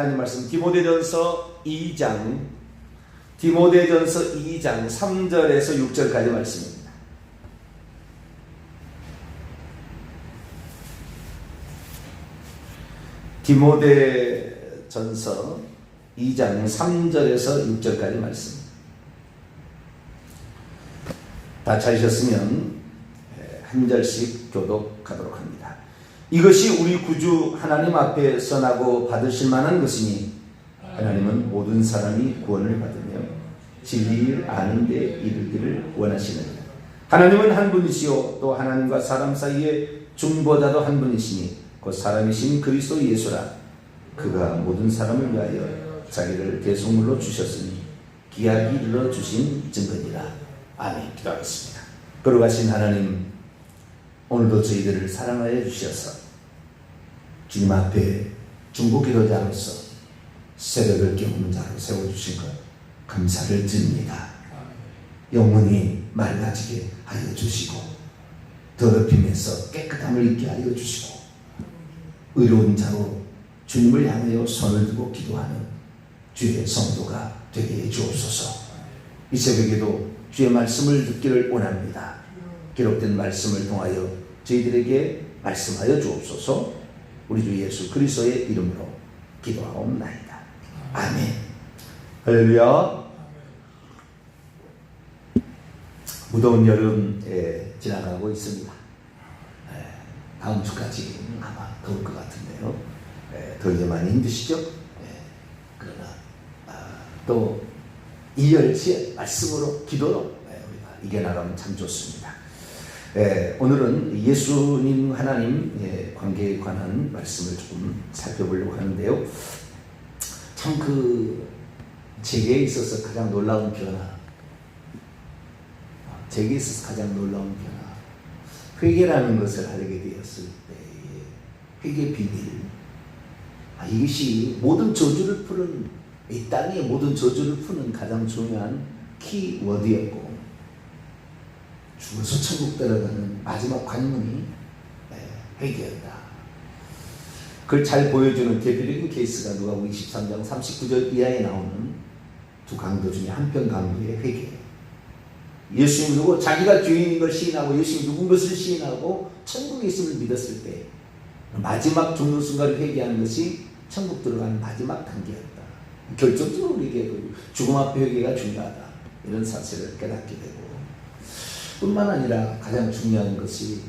하나님 말씀 디모데전서 2장 3절에서 6절까지 말씀입니다. 디모데전서 2장 3절에서 6절까지 말씀. 다 찾으셨으면 한 절씩 교독하도록 합니다. 이것이 우리 구주 하나님 앞에 선하고 받으실 만한 것이니 하나님은 모든 사람이 구원을 받으며 진리를 아는 데 이르기를 원하시느니라. 하나님은 한 분이시요 또 하나님과 사람 사이에 중보자도 한 분이시니 곧 사람이신 그리스도 예수라. 그가 모든 사람을 위하여 자기를 대속물로 주셨으니 기약이 이르러 주신 증거니라. 아멘. 기도하겠습니다. 거룩하신 하나님, 오늘도 저희들을 사랑하여 주셔서 주님 앞에 중보기도자로서 새벽을 깨우는 자로 세워주신 것 감사를 드립니다. 영혼이 맑아지게 하여 주시고 더럽힘에서 깨끗함을 입게 하여 주시고 의로운 자로 주님을 향하여 손을 들고 기도하는 주의 성도가 되게 해 주옵소서. 이 새벽에도 주의 말씀을 듣기를 원합니다. 기록된 말씀을 통하여 저희들에게 말씀하여 주옵소서. 우리 주 예수 그리스도의 이름으로 기도하옵나이다. 아멘. 할렐루야. 무더운 여름에 지나가고 있습니다. 다음 주까지 아마 더울 것 같은데요. 더위에 많이 힘드시죠? 그러나 또 이열치의 말씀으로 기도로 우리가 이겨나가면 참 좋습니다. 오늘은 예수님 하나님 관계에 관한 말씀을 조금 살펴보려고 하는데요. 참 제게 있어서 가장 놀라운 변화, 제게 있어서 가장 놀라운 변화, 회개라는 것을 알게 되었을 때의 회개 비밀. 이것이 모든 저주를 푸는, 이 땅의 모든 저주를 푸는 가장 중요한 키워드였고, 죽어서 천국 들어가는 마지막 관문이 회개였다. 그걸 잘 보여주는 대표적인 케이스가 누가복음 23장 39절 이하에 나오는 두 강도 중에 한편 강도의 회개. 예수님 누구 자기가 죄인인 걸 시인하고 예수님 누군 것을 시인하고 천국에 있음을 믿었을 때 마지막 죽는 순간을 회개하는 것이 천국 들어가는 마지막 단계였다. 결정적으로 우리에게 죽음 앞에 회개가 중요하다, 이런 사실을 깨닫게 되고, 뿐만 아니라 가장 중요한 것이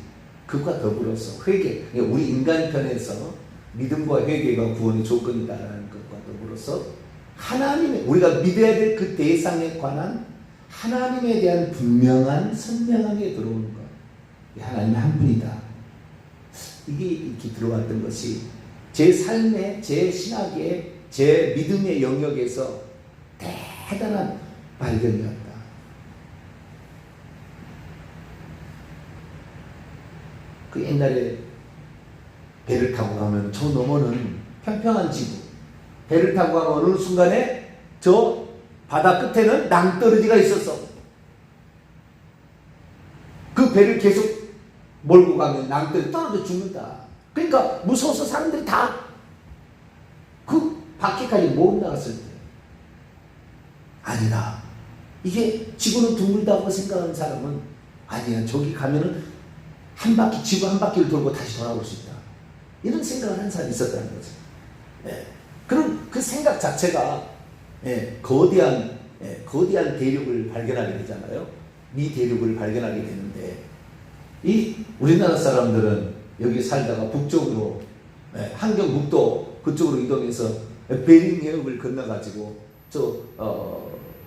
그것과 더불어서 회개, 우리 인간 편에서 믿음과 회개가 구원의 조건이다라는 것과 더불어서 하나님의, 우리가 믿어야 될 그 대상에 관한 하나님에 대한 분명한 선명함에 들어오는 것. 하나님은 한 분이다. 이게 이렇게 들어왔던 것이 제 삶의, 제 신학의, 제 믿음의 영역에서 대단한 발견이었다. 그 옛날에 배를 타고 가면 저 너머는 평평한 지구, 배를 타고 가면 어느 순간에 저 바다 끝에는 낭떠러지가 있었어. 그 배를 계속 몰고 가면 낭떠러지 떨어져 죽는다. 그러니까 무서워서 사람들이 다 그 밖에까지 못 나갔을 때, 아니라 이게 지구는 둥글다고 생각하는 사람은 아니야, 저기 가면은 한 바퀴, 지구 한 바퀴를 돌고 다시 돌아올 수 있다, 이런 생각을 한 사람이 있었다는 거죠. 그럼 그 생각 자체가 거대한 대륙을 발견하게 되잖아요. 이 대륙을 발견하게 되는데, 이 우리나라 사람들은 여기 살다가 북쪽으로 한경북도 그쪽으로 이동해서 베링 해협을 건너가지고 저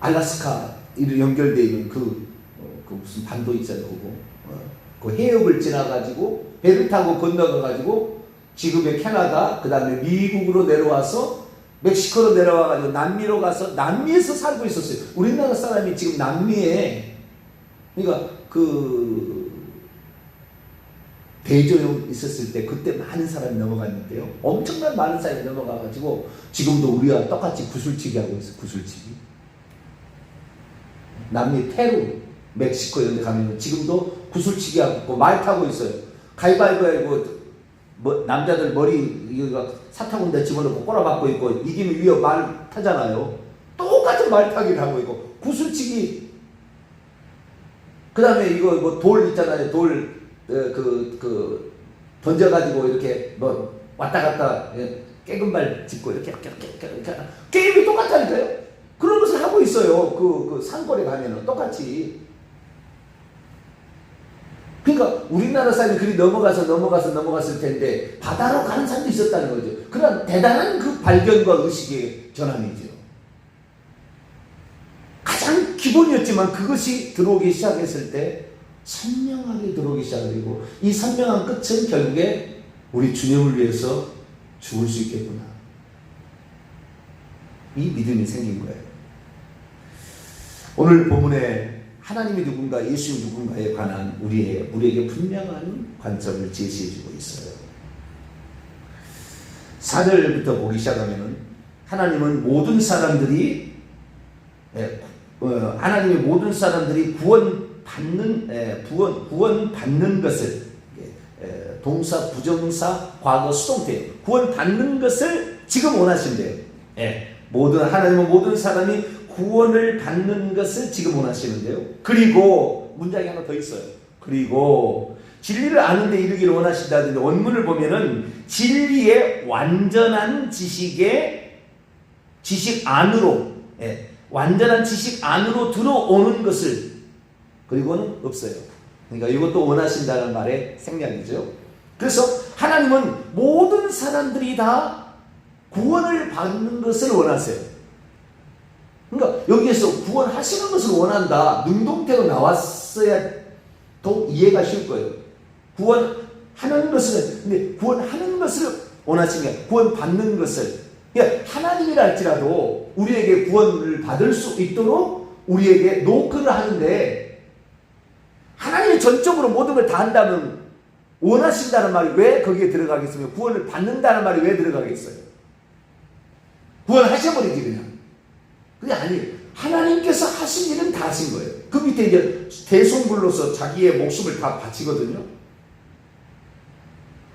알래스카 이로 연결되어 있는 그 무슨 반도 있잖아요. 그 해협을 지나가지고 배를 타고 건너가가지고 지금의 캐나다, 그 다음에 미국으로 내려와서 멕시코로 내려와가지고 남미로 가서 남미에서 살고 있었어요. 우리나라 사람이 지금 남미에, 그러니까 대조영 있었을 때 그때 많은 사람이 넘어갔는데요. 엄청난 많은 사람이 넘어가가지고 지금도 우리와 똑같이 구슬치기 하고 있어요. 구슬치기. 남미 페루, 멕시코 이런 데 가면 지금도 구슬치기 하고 말 타고 있어요. 가위바위보 하고 남자들 머리 이거 사타구니에 집어넣고 꼬라박고 있고 이기면 위에 말 타잖아요. 똑같은 말 타기를 하고 있고 구슬치기. 그 다음에 이거 뭐 돌 있잖아요. 돌 던져가지고 이렇게 뭐 왔다 갔다 깨금발 짚고 이렇게 게임이 똑같다니까요. 그런 것을 하고 있어요. 그 산골에 가면은 똑같이. 그러니까 우리나라 사람이 그리 넘어갔을 텐데 바다로 가는 사람도 있었다는 거죠. 그런 대단한 그 발견과 의식의 전환이죠. 가장 기본이었지만 그것이 들어오기 시작했을 때 선명하게 들어오기 시작하고 이 선명한 끝은 결국에 우리 주님을 위해서 죽을 수 있겠구나. 이 믿음이 생긴 거예요. 오늘 본문에 하나님이 누군가, 예수님이 누군가에 관한 우리에게 분명한 관점을 제시해주고 있어요. 4절부터 보기 시작하면은 하나님의 모든 사람들이 구원받는 것을, 동사, 부정사, 과거, 수동태, 구원받는 것을 지금 원하신대요. 하나님은 모든 사람이 구원을 받는 것을 지금 원하시는데요. 그리고 문장이 하나 더 있어요. 그리고 진리를 아는 데 이르기를 원하신다는데 원문을 보면은 진리의 완전한 지식 안으로 완전한 지식 안으로 들어오는 것을 그리고는 없어요. 그러니까 이것도 원하신다는 말의 생략이죠. 그래서 하나님은 모든 사람들이 다 구원을 받는 것을 원하세요. 그러니까 여기에서 구원하시는 것을 원한다. 능동태로 나왔어야 더 이해가 쉬울 거예요. 구원하는 것을 원하시는 게 구원받는 것을. 그러니까 하나님이라 할지라도 우리에게 구원을 받을 수 있도록 우리에게 노크를 하는데 하나님이 전적으로 모든 걸 다 한다면 원하신다는 말이 왜 거기에 들어가겠으며 구원을 받는다는 말이 왜 들어가겠어요? 구원하셔버리지 그냥. 그게 아니에요. 하나님께서 하신 일은 다 하신 거예요. 그 밑에 이제 대성불로서 자기의 목숨을 다 바치거든요.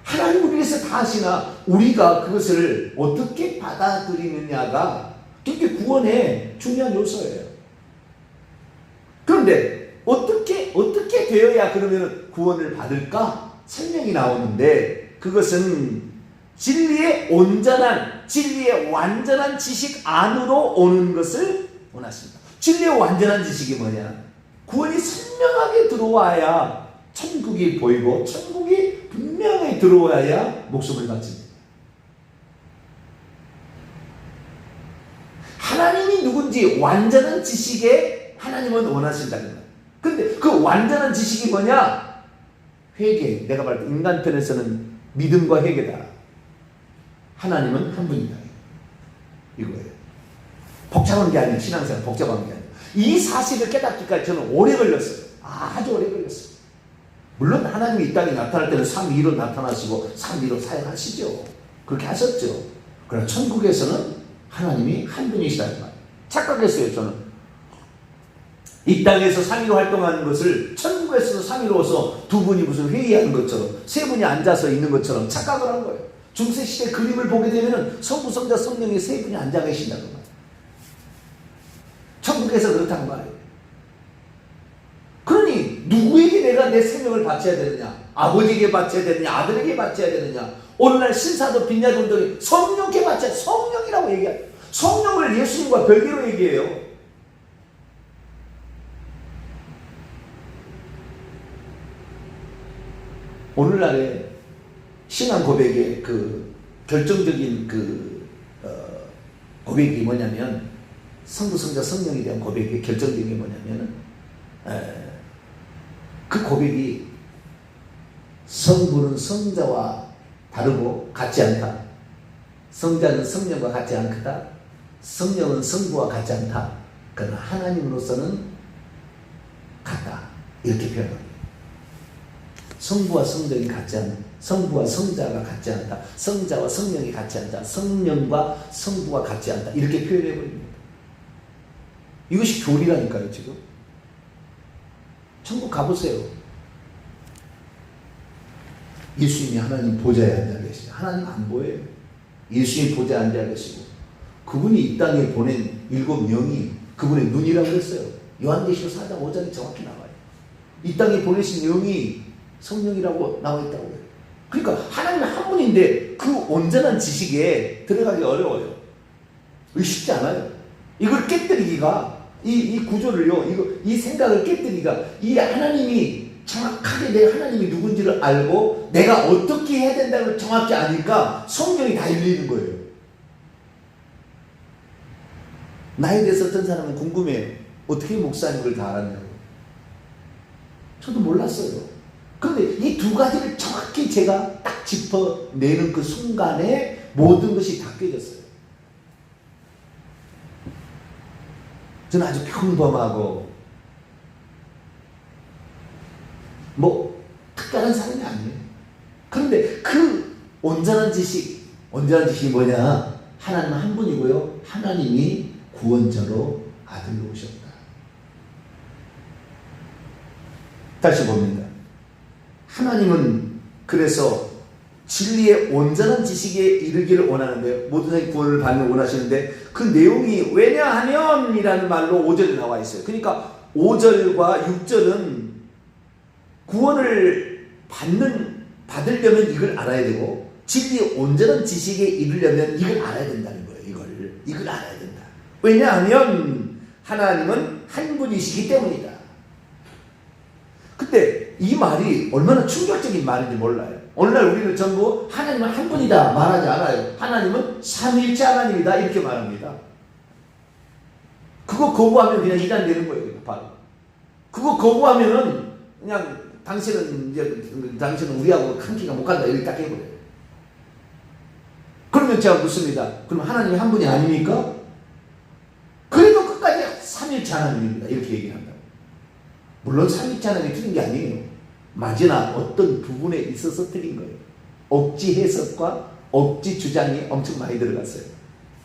하나님을 위해서 다 하시나 우리가 그것을 어떻게 받아들이느냐가 되게 구원의 중요한 요소예요. 그런데 어떻게 되어야 그러면 구원을 받을까? 설명이 나오는데 그것은 진리의 완전한 지식 안으로 오는 것을 원하십니다. 진리의 완전한 지식이 뭐냐? 구원이 선명하게 들어와야 천국이 보이고 천국이 분명히 들어와야 목숨을 바칩니다. 하나님이 누군지 완전한 지식에 하나님은 원하신다는 거예요. 근데 그 완전한 지식이 뭐냐? 회개. 내가 말할 때 인간편에서는 믿음과 회개다. 하나님은 한 분이다. 이거예요. 복잡한 게 아니에요. 신앙생활 복잡한 게 아니에요. 이 사실을 깨닫기까지 저는 오래 걸렸어요. 아주 오래 걸렸어요. 물론 하나님이 이 땅에 나타날 때는 3위로 나타나시고 3위로 사역하시죠. 그렇게 하셨죠. 그러나 천국에서는 하나님이 한 분이시다는 말. 착각했어요. 저는 이 땅에서 3위로 활동하는 것을 천국에서도 3위로서 두 분이 무슨 회의하는 것처럼 세 분이 앉아서 있는 것처럼 착각을 한 거예요. 중세시대 그림을 보게 되면 성부, 성자, 성령이 세 분이 앉아 계신다는 말이에요. 천국에서 그렇다는 말이에요. 그러니 누구에게 내가 내 생명을 바쳐야 되느냐? 아버지에게 바쳐야 되느냐? 아들에게 바쳐야 되느냐? 오늘날 신사도 빈야종들이 성령께 바쳐야 성령이라고 얘기해요. 성령을 예수님과 별개로 얘기해요. 오늘날에 신앙 고백의 그 결정적인 고백이 뭐냐면 성부, 성자, 성령에 대한 고백의 결정적인 게 뭐냐면 그 고백이 성부는 성자와 다르고 같지 않다. 성자는 성령과 같지 않다. 성령은 성부와 같지 않다. 그러나 하나님으로서는 같다. 이렇게 표현합니다. 성부와 성령이 같지 않다. 성부와 성자가 같지 않다. 성자와 성령이 같지 않다. 성령과 성부가 같지 않다. 이렇게 표현해 버립니다. 이것이 교리라니까요, 지금. 천국 가보세요. 예수님이 하나님 보좌에 앉아 계시죠. 하나님 안 보여요. 예수님 보좌에 앉아 계시고 그분이 이 땅에 보낸 7명이 그분의 눈이라고 했어요. 요한계시록 4장 5절이 정확히 나와요. 이 땅에 보내신 영이 성령이라고 나와 있다고 해요. 그러니까 하나님은 한 분인데 그 온전한 지식에 들어가기 어려워요. 쉽지 않아요. 이걸 깨뜨리기가 이 구조를요, 이 생각을 깨뜨리기가 이 하나님이 정확하게 내 하나님이 누군지를 알고 내가 어떻게 해야 된다는 걸 정확히 아니까 성경이 다 열리는 거예요. 나에 대해서 어떤 사람은 궁금해요. 어떻게 목사님 그걸 다 알았냐고. 저도 몰랐어요. 그런데 이 두 가지를 정확히 제가 딱 짚어내는 그 순간에 모든 것이 다 깨졌어요. 저는 아주 평범하고 특별한 사람이 아니에요. 그런데 그 온전한 지식이 뭐냐? 하나님은 한 분이고요. 하나님이 구원자로 아들로 오셨다. 다시 봅니다. 하나님은 그래서 진리의 온전한 지식에 이르기를 원하는데요. 모든 사람이 구원을 받는 원하시는데 그 내용이 왜냐하면 이라는 말로 5절에 나와 있어요. 그러니까 5절과 6절은 구원을 받으려면 이걸 알아야 되고 진리의 온전한 지식에 이르려면 이걸 알아야 된다는 거예요. 이걸 알아야 된다. 왜냐하면 하나님은 한 분이시기 때문이다. 그때 이 말이 얼마나 충격적인 말인지 몰라요. 오늘날 우리는 전부 하나님은 한 분이다 말하지 않아요. 하나님은 삼위일체 하나님이다 이렇게 말합니다. 그거 거부하면 그냥 이단 되는 거예요. 바로. 그거 거부하면은 그냥 당신은 우리하고 한 끼가 못 간다 이렇게 딱 해버려요. 그러면 제가 묻습니다. 그럼 하나님이 한 분이 아닙니까? 그래도 끝까지 삼위일체 하나님입니다. 이렇게 얘기한다고. 물론 삼위일체 하나님이 틀린 게 아니에요. 맞으나 어떤 부분에 있어서 틀린 거예요. 억지 해석과 억지 주장이 엄청 많이 들어갔어요.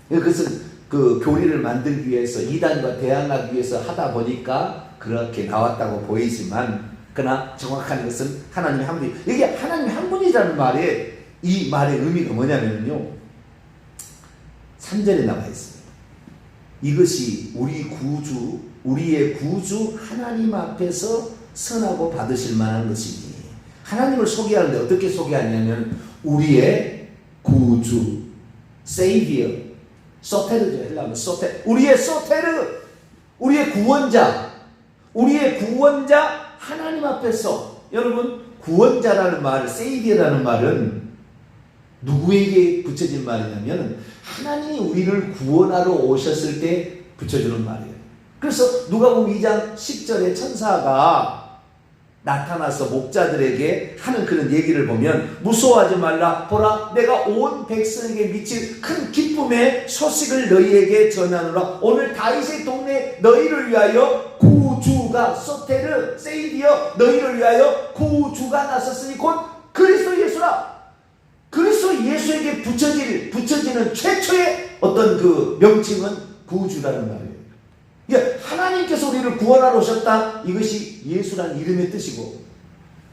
그것은 그 교리를 만들기 위해서 이단과 대항하기 위해서 하다 보니까 그렇게 나왔다고 보이지만 그러나 정확한 것은 하나님이 한 분이 이게 하나님이 한 분이라는 말에 이 말의 의미가 뭐냐면요 3절에 나와 있습니다. 이것이 우리의 구주 하나님 앞에서 선하고 받으실 만한 것이니 하나님을 소개하는데 어떻게 소개하냐면 우리의 구주 세이비어 소테르죠. 헬라어로 소테 우리의 소테르 우리의 구원자 하나님 앞에서 여러분 구원자라는 말 세이비어라는 말은 누구에게 붙여진 말이냐면 하나님이 우리를 구원하러 오셨을 때 붙여주는 말이에요. 그래서 누가복음 2장 10절에 천사가 나타나서 목자들에게 하는 그런 얘기를 보면 무서워하지 말라 보라 내가 온 백성에게 미칠 큰 기쁨의 소식을 너희에게 전하노라 오늘 다윗의 동네 너희를 위하여 구주가 소테르 세이비어 너희를 위하여 구주가 나섰으니 곧 그리스도 예수라. 그리스도 예수에게 붙여지는 최초의 어떤 그 명칭은 구주라는 말이에요. 하나님께서 우리를 구원하러 오셨다. 이것이 예수라는 이름의 뜻이고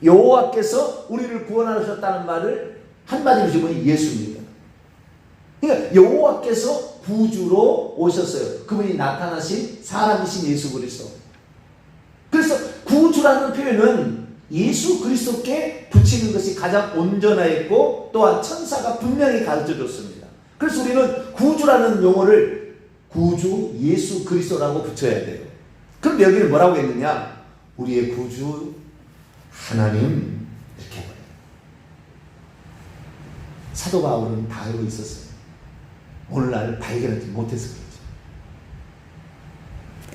여호와께서 우리를 구원하러 오셨다는 말을 한마디로 집으니 예수입니다. 그러니까 여호와께서 구주로 오셨어요. 그분이 나타나신 사람이신 예수 그리스도. 그래서 구주라는 표현은 예수 그리스도께 붙이는 것이 가장 온전하였고 또한 천사가 분명히 가르쳐줬습니다. 그래서 우리는 구주라는 용어를 구주 예수 그리스도라고 붙여야 돼요. 그런데 여기는 뭐라고 했느냐? 우리의 구주 하나님 이렇게 해버려요. 사도 바울은 다 알고 있었어요. 오늘날 발견하지 못해서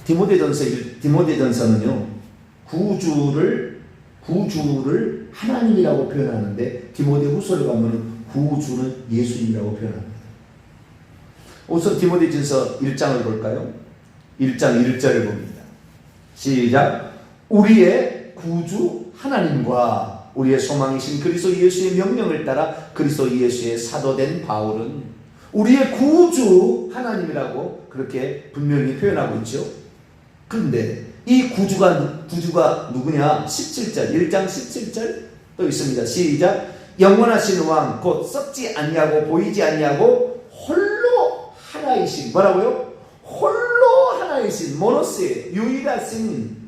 그렇죠. 디모데전서는요 구주를 하나님이라고 표현하는데 디모데후서를 가면 구주는 예수님이라고 표현합니다. 우선 디모데전서 1장을 볼까요? 1장 1절을 봅니다. 시작. 우리의 구주 하나님과 우리의 소망이신 그리스도 예수의 명령을 따라 그리스도 예수의 사도된 바울은 우리의 구주 하나님이라고 그렇게 분명히 표현하고 있죠. 그런데 이 구주가 누구냐? 17절 1장 17절 또 있습니다. 시작. 영원하신 왕 곧 썩지 아니하고 보이지 아니하고 홀로 하나이신, 뭐라고요? 홀로 하나이신, 모노스의 유일하신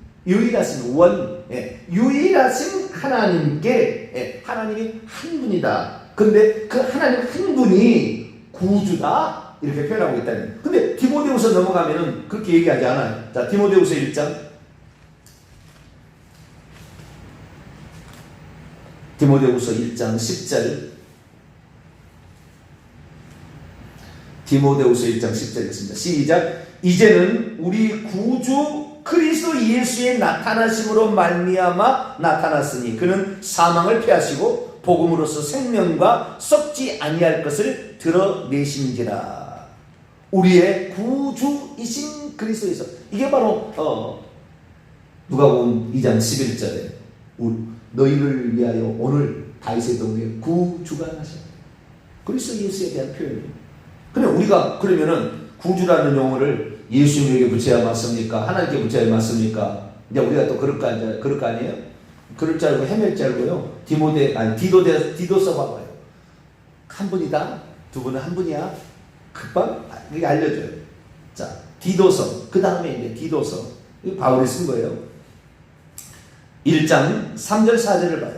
원, 유일하신 하나님께, 하나님이 한 분이다. 근데 그 하나님 한 분이 구주다 이렇게 표현하고 있다는. 근데 디모데후서 넘어가면은 그렇게 얘기하지 않아요. 자, 디모데후서 1장, 디모데후서 1장 10절, 디모데후서 1장 10절 있습니다. 시작. 이제는 우리 구주 그리스도 예수의 나타나심으로 말미암아 나타났으니 그는 사망을 패하시고 복음으로서 생명과 썩지 아니할 것을 드러내신지라. 우리의 구주이신 그리스도에서, 이게 바로 누가복음 2장 11절에 너희를 위하여 오늘 다윗의 동에 구주가 나셨다. 그리스도 예수에 대한 표현이에요. 근데 우리가 그러면은 구주라는 용어를 예수님에게 붙여야 맞습니까? 하나님께 붙여야 맞습니까? 이제 우리가 또 그럴 거 아니에요? 그럴 줄 알고 헤맬 줄 알고요. 디도서 봐봐요. 한 분이다. 두 분은 한 분이야. 금방 이게 알려줘요. 자, 디도서. 그 다음에 이제 디도서. 이거 바울이 쓴 거예요. 1장 3절 4절을 봐요.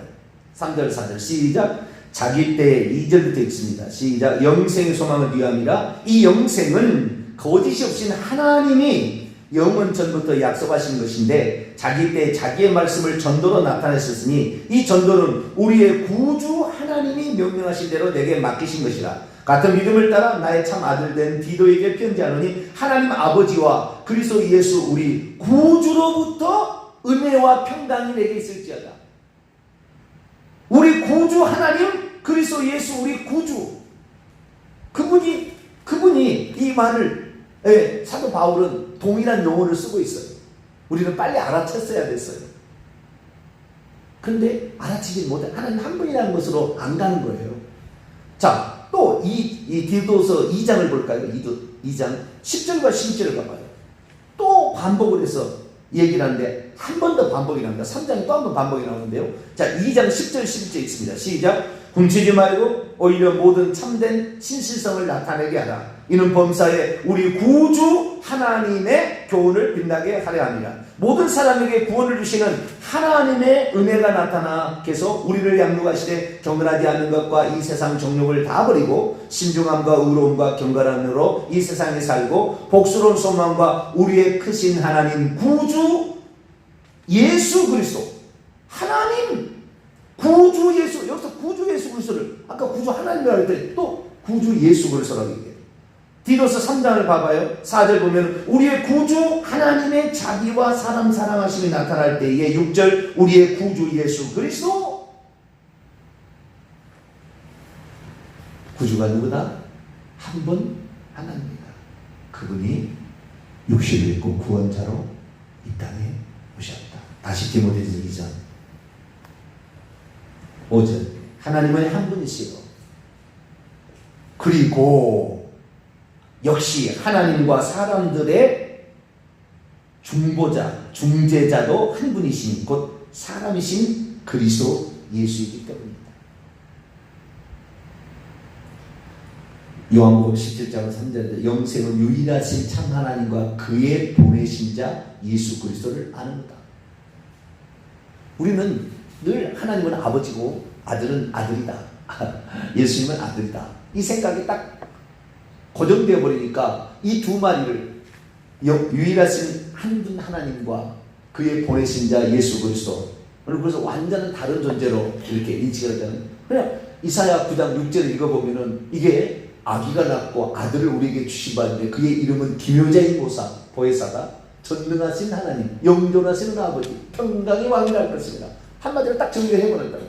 3절 4절 시작. 자기 때 2절부터 읽습니다. 시작. 영생의 소망을 위함이라. 이 영생은 거짓이 없인 하나님이 영원 전부터 약속하신 것인데 자기 때 자기의 말씀을 전도로 나타내셨으니 이 전도는 우리의 구주 하나님이 명령하신 대로 내게 맡기신 것이라. 같은 믿음을 따라 나의 참 아들 된 디도에게 편지하노니 하나님 아버지와 그리스도 예수 우리 구주로부터 은혜와 평강이 내게 있을지어다. 우리 구주 하나님 그리스도 예수 우리 구주, 그분이 이 말을, 사도 바울은 동일한 용어를 쓰고 있어요. 우리는 빨리 알아챘어야 됐어요. 그런데 알아채지 못해. 하나님 한 분이라는 것으로 안 가는 거예요. 자, 또 이 디도서 2장을 볼까요? 2장 10절과 11절을 봐봐요. 또 반복을 해서 얘기를 하는데 한 번 더 반복이 나옵니다. 3장에 또 한 번 반복이 나오는데요. 자, 2장 10절 11절 있습니다. 시작. 훔치지 말고 오히려 모든 참된 신실성을 나타내게 하라. 이는 범사에 우리 구주 하나님의 교훈을 빛나게 하려 함이라. 모든 사람에게 구원을 주시는 하나님의 은혜가 나타나 계속 우리를 양육하시되 경건하지 않는 것과 이 세상 정욕을 다 버리고 신중함과 의로움과 경건함으로 이 세상에 살고 복스러운 소망과 우리의 크신 하나님 구주 예수 그리스도, 하나님 구주 예수, 여기서 구주 예수 그리스도를 아까 구주 하나님이라고 했더니 또 구주 예수 그리스도라고 얘기해요. 디도서 3장을 봐봐요. 4절 보면 우리의 구주 하나님의 자비와 사람 사랑하심이 나타날 때에 6절 우리의 구주 예수 그리스도. 구주가 누구다? 한 분 하나님이다. 그분이 육신을 입고 구원자로 이 땅에 오셨다. 다시 디모데서 2장 5절 하나님은 한 분이시요 그리고 역시 하나님과 사람들의 중보자, 중재자도 한 분이신 곧 사람이신 그리스도 예수이기 때문입니다. 요한복음 17장 3절에 영생은 유일하신 참 하나님과 그의 보내신 자 예수 그리스도를 아는다. 우리는 늘 하나님은 아버지고 아들은 아들이다. 예수님은 아들이다. 이 생각이 딱 고정되어 버리니까 이 두 마리를 유일하신 한 분 하나님과 그의 보내신 자 예수 그리스도, 그래서 완전히 다른 존재로 이렇게 인식을 하잖아요. 그냥 이사야 9장 6절을 읽어보면은 이게 아기가 낳고 아들을 우리에게 주신 바인데 그의 이름은 기묘자인 보사, 보혜사가 전능하신 하나님, 영존하시는 아버지, 평강의 왕이라 할 것입니다. 한마디로 딱 정리를 해버린다고.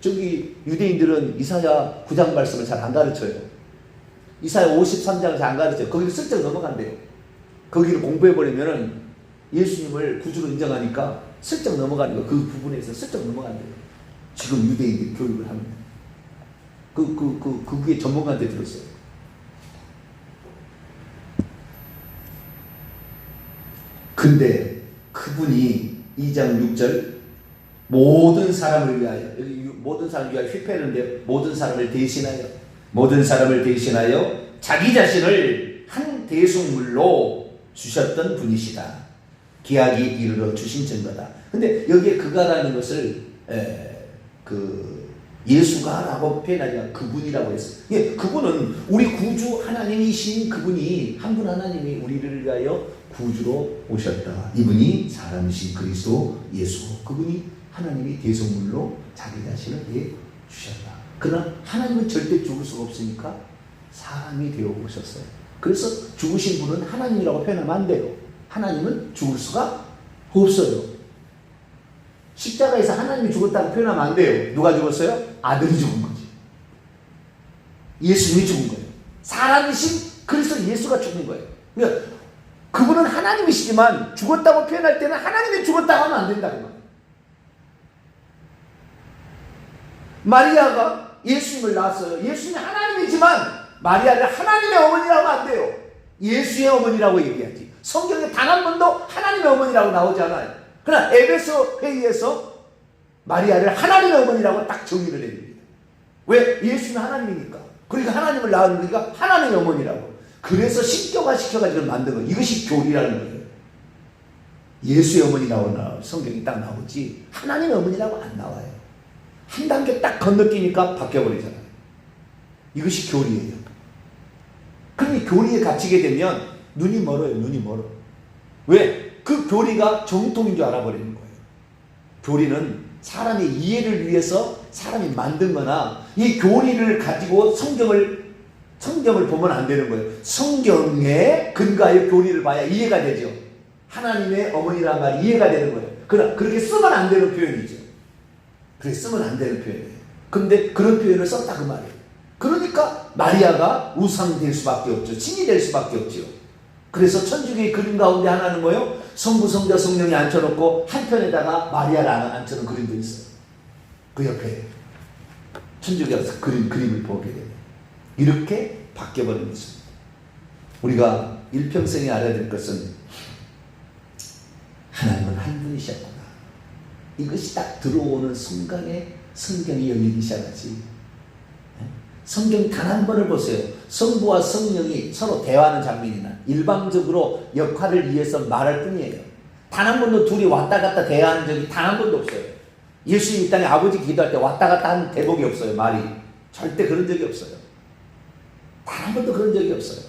저기 유대인들은 이사야 9장 말씀을 잘 안 가르쳐요. 이사야 53장을 잘 안 가르쳐요. 거기를 슬쩍 넘어간대요. 거기를 공부해버리면은 예수님을 구주로 인정하니까 슬쩍 넘어가는 거, 그 부분에서 슬쩍 넘어간대요. 지금 유대인들이 교육을 합니다. 그게 전문가한테 들었어요. 근데 그분이 2장 6절 모든 사람을 위하여, 모든 사람을 위하여 휘폐는데 모든 사람을 대신하여 자기 자신을 한 대속물로 주셨던 분이시다. 기약이 이르러 주신 증거다. 근데 여기에 그가라는 것을 예수가라고 표현하지 않고 그분이라고 했어요. 예, 그분은 우리 구주 하나님이신 그분이, 한 분 하나님이 우리를 위하여 구주로 오셨다. 이분이 사람이신 그리스도 예수, 그분이 하나님이 대속물로 자기 자신을 내주셨다. 그러나 하나님은 절대 죽을 수가 없으니까 사람이 되어 오셨어요. 그래서 죽으신 분은 하나님이라고 표현하면 안 돼요. 하나님은 죽을 수가 없어요. 십자가에서 하나님이 죽었다고 표현하면 안 돼요. 누가 죽었어요? 아들이 죽은 거지. 예수님이 죽은 거예요. 사람이신 그리스도 예수가 죽은 거예요. 그러니까 그분은 하나님이시지만 죽었다고 표현할 때는 하나님이 죽었다고 하면 안 된다는 거예요. 마리아가 예수님을 낳았어요. 예수님이 하나님이지만 마리아를 하나님의 어머니라고 하면 안 돼요. 예수의 어머니라고 얘기하지. 성경에 단 한 번도 하나님의 어머니라고 나오지 않아요. 그러나 에베소 회의에서 마리아를 하나님의 어머니라고 딱 정의를 해줍니다. 왜? 예수는 하나님이니까. 그러니까 하나님을 낳으니까 하나님의 어머니라고. 그래서 신격화시켜가지고 만든 거예요. 이것이 교리라는 거예요. 예수의 어머니라고 성경이 딱 나오지 하나님의 어머니라고 안 나와요. 한 단계 딱 건너뛰니까 바뀌어버리잖아요. 이것이 교리예요. 그러니 교리에 갇히게 되면 눈이 멀어요. 눈이 멀어. 왜? 그 교리가 정통인 줄 알아버리는 거예요. 교리는 사람의 이해를 위해서 사람이 만든 거나 이 교리를 가지고 성경을 보면 안 되는 거예요. 성경에 근거하여 교리를 봐야 이해가 되죠. 하나님의 어머니란 말이 이해가 되는 거예요. 그러나 그렇게 쓰면 안 되는 표현이죠. 그렇게 쓰면 안 되는 표현이에요. 그런데 그런 표현을 썼다 그 말이에요. 그러니까 마리아가 우상이 될 수밖에 없죠. 신이 될 수밖에 없죠. 그래서 천주교의 그림 가운데 하나는 뭐예요? 성부, 성자, 성령이 앉혀놓고 한편에다가 마리아를 앉혀놓은 그림도 있어요. 그 옆에 천주교에서 그림을 보게 돼요. 이렇게 바뀌어버린 것입니다. 우리가 일평생에 알아야 될 것은 하나님은 한 분이셨구나. 이것이 딱 들어오는 순간에 성경이 열리기 시작하지. 성경 단 한 번을 보세요. 성부와 성령이 서로 대화하는 장면이나 일방적으로 역할을 위해서 말할 뿐이에요. 단 한 번도 둘이 왔다 갔다 대화한 적이 단 한 번도 없어요. 예수님 이 땅에 아버지 기도할 때 왔다 갔다 하는 대목이 없어요. 말이. 절대 그런 적이 없어요. 단 한 번도 그런 적이 없어요.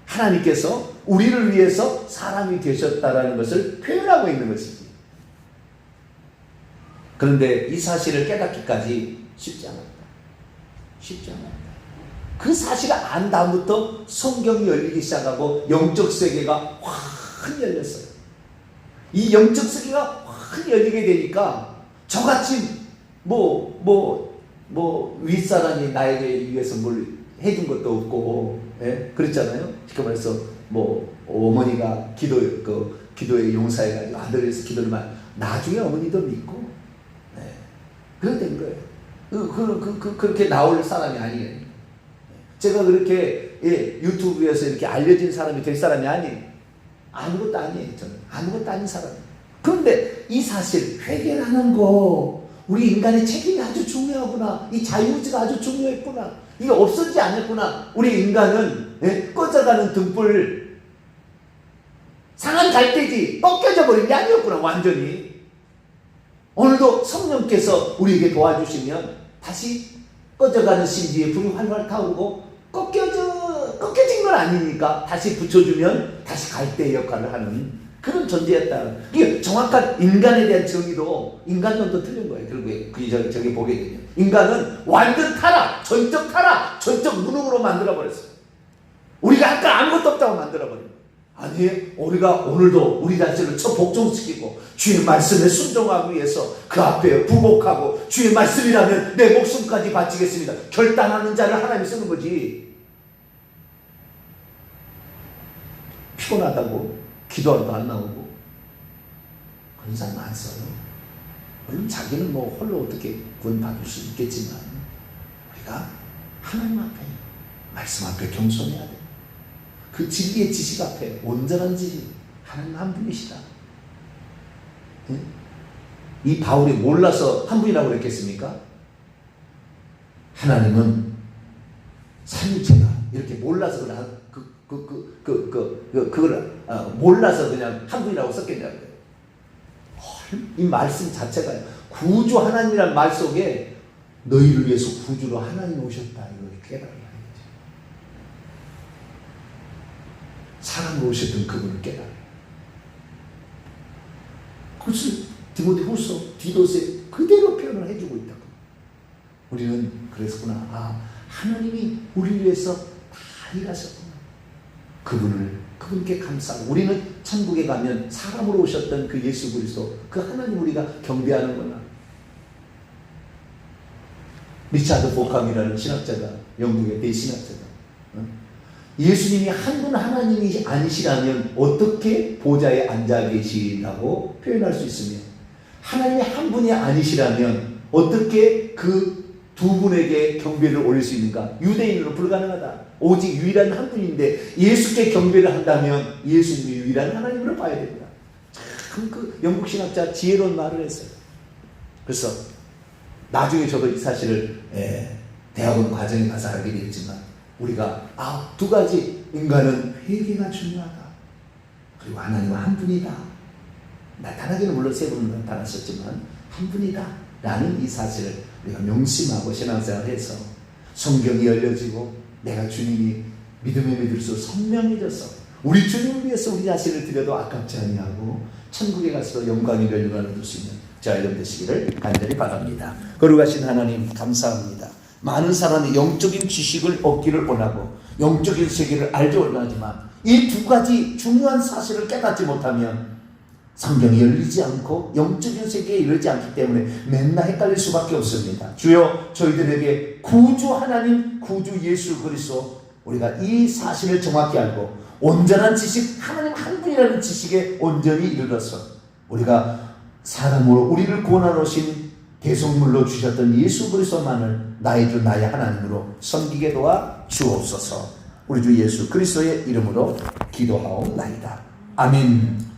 하나님께서 우리를 위해서 사람이 되셨다라는 것을 표현하고 있는 것이지. 그런데 이 사실을 깨닫기까지 쉽지 않았다. 쉽지 않았다. 그 사실을 안 다음부터 성경이 열리기 시작하고 영적 세계가 확 열렸어요. 이 영적 세계가 확 열리게 되니까 저같이 윗사람이 나에게 위해서 뭘 해준 것도 없고, 예? 그랬잖아요. 쉽게 말해서 어머니가 기도에 용사해가지고 아들을 위해서 기도를 나중에 어머니도 믿고, 예. 그렇게 된 거예요. 그렇게 나올 사람이 아니에요. 제가 그렇게 유튜브에서 이렇게 알려진 사람이 될 사람이 아니에요. 아무것도 아니에요. 저는 아무것도 아닌 사람이에요. 그런데 이 사실 회개하는 거 우리 인간의 책임이 아주 중요하구나. 이 자유의지가 아주 중요했구나. 이게 없어지지 않았구나. 우리 인간은 꺼져가는 등불 상한 갈대지 벗겨져 버린 게 아니었구나. 완전히. 오늘도 성령께서 우리에게 도와주시면 다시 꺼져가는 심지에 불이 활활 타오르고 꺾여진 건 아니니까 다시 붙여주면 다시 갈대의 역할을 하는 그런 존재였다. 이게 정확한 인간에 대한 정의도 인간론도 틀린 거예요. 결국에 저기 보게 되면 인간은 완전 타락, 전적 타락, 전적 무능으로 만들어버렸어요. 우리가 아까 아무것도 없다고 만들어버린 거예요. 아니, 우리가 오늘도 우리 자신을 복종시키고 주의 말씀에 순종하기 위해서 그 앞에 부복하고 주의 말씀이라면 내 목숨까지 바치겠습니다. 결단하는 자를 하나님이 쓰는 거지. 피곤하다고 기도하러도 안 나오고 그런 사람 안 써요. 물론 자기는 홀로 어떻게 구원받을 수 있겠지만 우리가 하나님 앞에 말씀 앞에 겸손해야 돼. 그 진리의 지식 앞에 온전한 지식 하나님 한 분이시다. 응? 이 바울이 몰라서 한 분이라고 그랬겠습니까? 하나님은 삼위체다 이렇게 몰라서 그걸 몰라서 그냥 한 분이라고 썼겠냐고요. 이 말씀 자체가 구주 하나님이라는 말 속에 너희를 위해서 구주로 하나님이 오셨다 이걸 깨달아야 되죠. 사람으로 오셨던 그분을 깨달아요. 그것을 디모데후서 디도스에 그대로 표현을 해주고 있다고. 우리는 그랬구나. 하나님이 우리를 위해서 다 일하셨구나. 그분께 감사하고 우리는 천국에 가면 사람으로 오셨던 그 예수 그리스도 그 하나님 우리가 경배하는구나. 리차드 보캄이라는 신학자가 영국의 대신학자가 예수님이 한 분 하나님이 아니시라면 어떻게 보좌에 앉아 계시라고 표현할 수 있으며 하나님이 한 분이 아니시라면 어떻게 그 두 분에게 경배를 올릴 수 있는가? 유대인으로 불가능하다. 오직 유일한 한 분인데 예수께 경배를 한다면 예수님이 유일한 하나님으로 봐야 됩니다. 참 그 영국 신학자 지혜로운 말을 했어요. 그래서 나중에 저도 이 사실을 대학원 과정에 가서 알게 됐지만 우리가 두 가지 인간은 회개가 중요하다. 그리고 하나님은 한 분이다. 나타나기는 물론 세 분은 나타났었지만 한 분이다 라는 이 사실을 우리가 명심하고 신앙생활을 해서 성경이 열려지고 내가 주님이 믿음에 믿을수록 선명해져서 우리 주님을 위해서 우리 자신을 드려도 아깝지 아니하고 천국에 가서도 영광의 멸류관을 얻을 수 있는 저와 여러분 되시기를 간절히 바랍니다. 거룩하신 하나님 감사합니다. 많은 사람이 영적인 지식을 얻기를 원하고 영적인 세계를 알기 원하지만 이 두 가지 중요한 사실을 깨닫지 못하면 성경이 열리지 않고 영적인 세계에 이르지 않기 때문에 맨날 헷갈릴 수밖에 없습니다. 주여 저희들에게 구주 하나님 구주 예수 그리스도 우리가 이 사실을 정확히 알고 온전한 지식 하나님 한 분이라는 지식에 온전히 이르러서 우리가 사람으로 우리를 구원하러 오신 대속물로 주셨던 예수 그리스도만을 나의 주 나의 하나님으로 섬기게 도와 주옵소서. 우리 주 예수 그리스도의 이름으로 기도하옵나이다. 아멘.